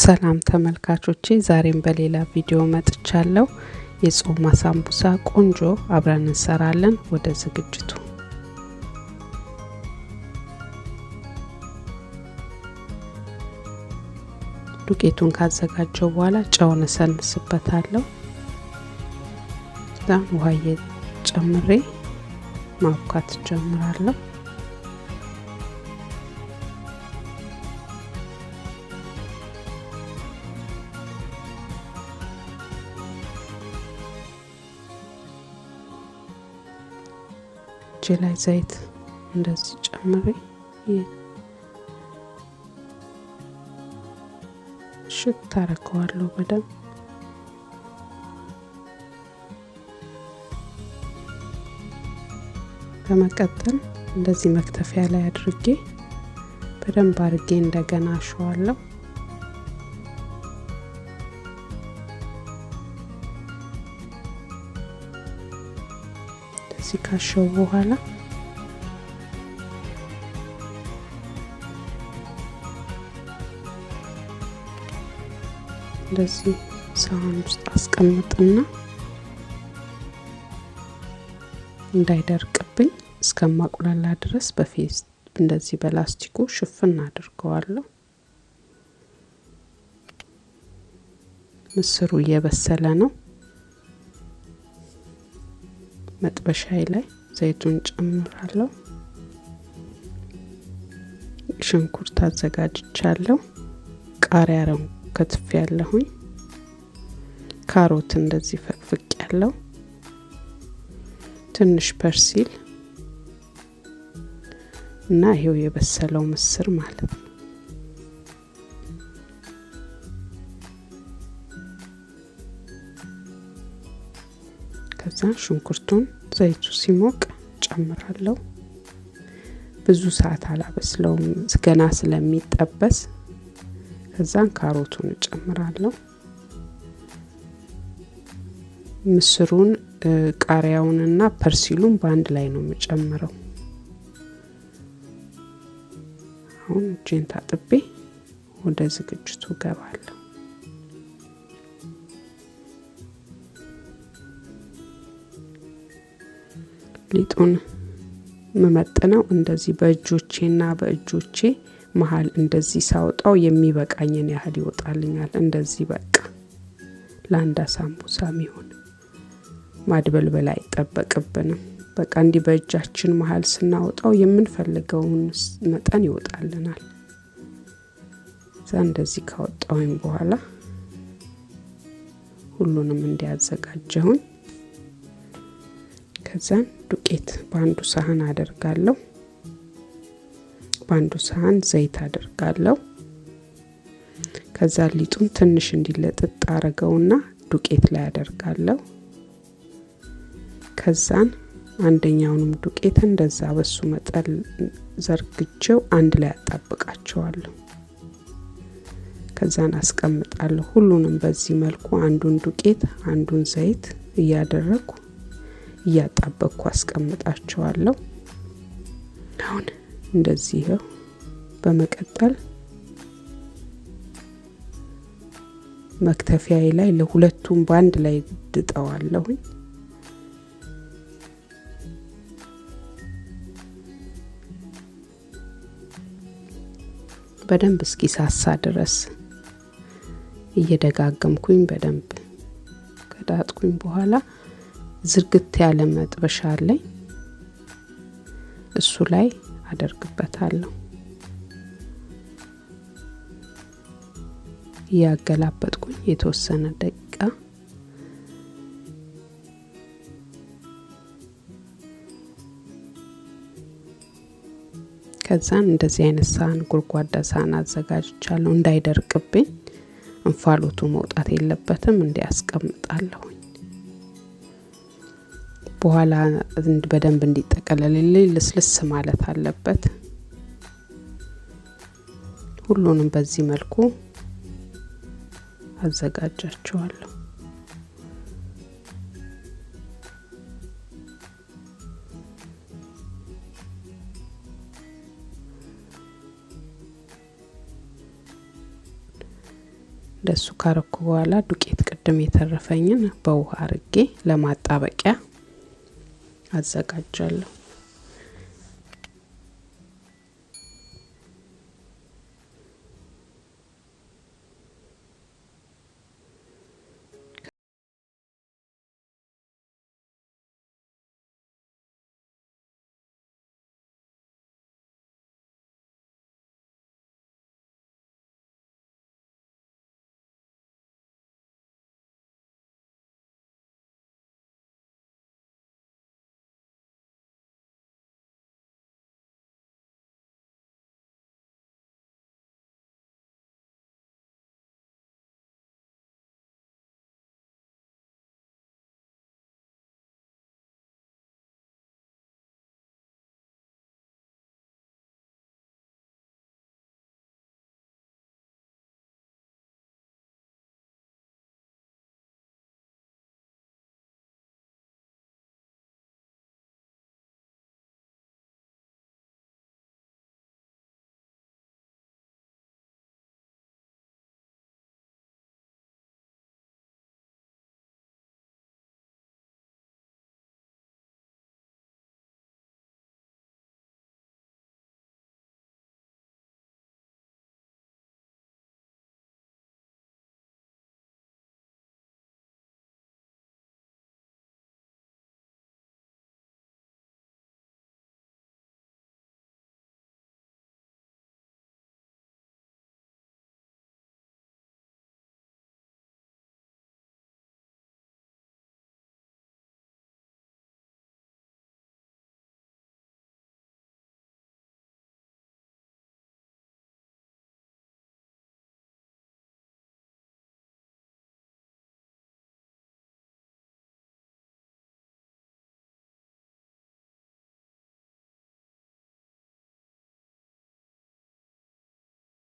ሰላም ተመልካቾቼ ዛሬም በሌላ ቪዲዮ መጥቻለሁ። የጾም አሳንቡሳ ቆንጆ አብረን እንሰራለን። ወደ ዝግጅቱ ዱቄቱን ካዘጋጀው በኋላ ጨውን ሰንስበታለሁ። ዛን ውሃ ጨምሬ ማብካት ጀምራለሁ። ላይ ዘይት እንደዚህ ጨምሬ ሽት አረጋለሁ በደንብ። በመቀጠል እንደዚህ መክተፊያ ላይ አድርጌ በደንብ አርጌ እንደገና አሸዋለሁ። ካሸው በኋላ እንደዚህ ሳህን ውስጥ አስቀምጥና እንዳይደርቅብኝ እስከማቁላላ ድረስ በፌስት እንደዚህ በላስቲኩ ሽፍን አድርገዋለሁ። ምስሩ እየበሰለ ነው። መጥበሻዬ ላይ ዘይቱን ጨምራለሁ። ሽንኩርት አዘጋጅቻለሁ። ቃሪያውን ከትፌያለሁኝ። ካሮት እንደዚህ ፈቅፍቄያለሁ። ትንሽ ፐርሲል እና ይሄው የበሰለው ምስር ማለት ነው። ከዛ ሽንኩርቱን ዘይቱ ሲሞቅ ጨምራለሁ። ብዙ ሰዓት አላበስለውም ገና ስለሚጠበስ። ከዛ ካሮቱን ጨምራለሁ። ምስሩን ቃሪያውንና ፐርሲሉን ባንድ ላይ ነው የምጨምረው። አሁን እጄን ታጥቤ ወደ ዝግጅቱ ገባለሁ። ሊጡን መመጥነው እንደዚህ በእጆቼ መሃል እንደዚህ ሳውጣው የሚበቃኝን ያህል ይወጣልኛል። እንደዚህ በቃ ለአንድ አሳንቡሳ የሚሆን ማድበልበል አይጠበቅብንም። በቃ እንዲህ በእጃችን መሃል ስናወጣው የምንፈልገውን መጠን ይወጣልናል። እንደዚህ ካወጣሁኝ በኋላ ሁሉንም እንዲያዘጋጀሁኝ ከዛ ዱቄት ባንዱ ሳህን አደርጋለሁ። ባንዱ ሳህን ዘይት አደርጋለሁ። ከዛ ሊጡን ትንሽ እንዲለጥጥ አረጋውና ዱቄት ላይ አደርጋለሁ። ከዛን አንደኛውንም ዱቄት እንደዛ በሱ መጠን ዘርግቼው አንድ ላይ አጣብቃቸዋለሁ። ከዛን አስቀምጣለሁ። ሁሉንም በዚህ መልኩ አንዱን ዱቄት አንዱን ዘይት እያደረኩ እያጣበቅኩ አስቀምጣቸዋለሁ። አሁን እንደዚህ ነው። በመቀጠል መክተፊያዬ ላይ ለሁለቱም ባንድ ላይ ድጠዋለሁ። በደንብ እስኪሳሳ ድረስ እየደጋገምኩኝ በደንብ ከዳጥኩኝ በኋላ ዝርግት ያለ መጥበሻ አለኝ። እሱ ላይ አደርግበታለሁ። ያገላበጥኩኝ የተወሰነ ደቂቃ ከዛን እንደዚህ አይነት ሳህን ጉርጓዳ ሳህን አዘጋጅቻለሁ። እንዳይደርቅብኝ እንፋሎቱ መውጣት የለበትም። እንዲያስቀምጣለሁ። በኋላ በደንብ እንዲጠቀለልልኝ ልስልስ ማለት አለበት። ሁሉንም በዚህ መልኩ አዘጋጃቸዋለሁ። ደሱ ካረኩ በኋላ ዱቄት ቅድም የተረፈኝን በውሃ አርጌ ለማጣበቂያ አዘጋጃለሁ።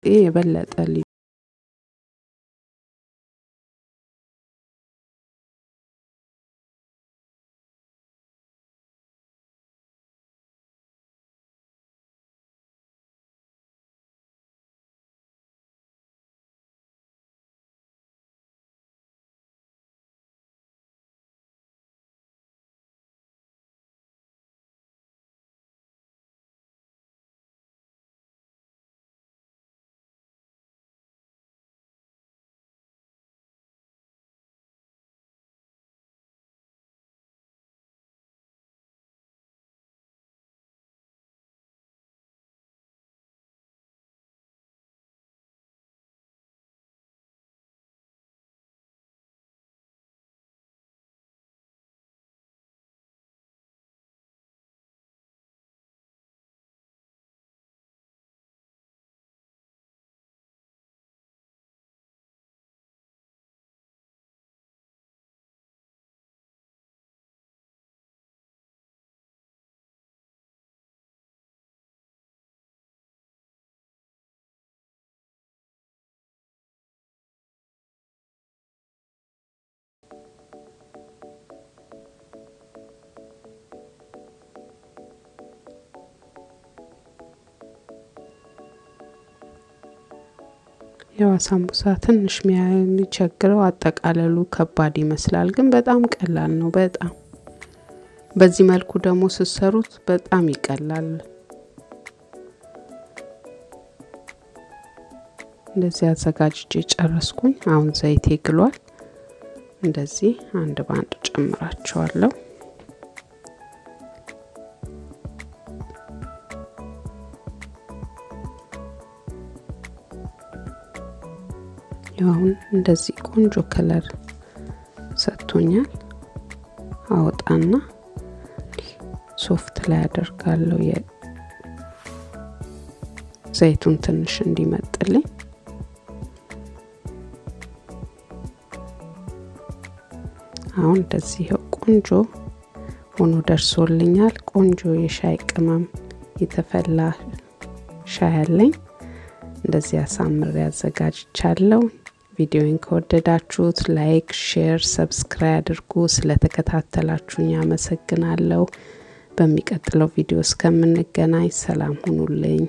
የበለጠ ያው አሳንቡሳ ትንሽ የሚቸግረው አጠቃለሉ ከባድ ይመስላል ግን በጣም ቀላል ነው። በጣም በዚህ መልኩ ደግሞ ሲሰሩት በጣም ይቀላል። እንደዚህ አዘጋጅቼ ጨረስኩኝ። አሁን ዘይት ይግሏል። እንደዚህ አንድ ባንድ ጨምራቸዋለሁ። አሁን እንደዚህ ቆንጆ ከለር ሰጥቶኛል። አወጣና ሶፍት ላይ አደርጋለሁ ዘይቱን ትንሽ እንዲመጥልኝ። አሁን እንደዚህ ቆንጆ ሆኖ ደርሶልኛል። ቆንጆ የሻይ ቅመም የተፈላ ሻይ አለኝ። እንደዚህ አሳምሬ አዘጋጅቻለሁ። ቪዲዮውን ከወደዳችሁት ላይክ፣ ሼር፣ ሰብስክራይብ አድርጉ። ስለተከታተላችሁኝ አመሰግናለሁ። በሚቀጥለው ቪዲዮ እስከምንገናኝ ሰላም ሁኑልኝ።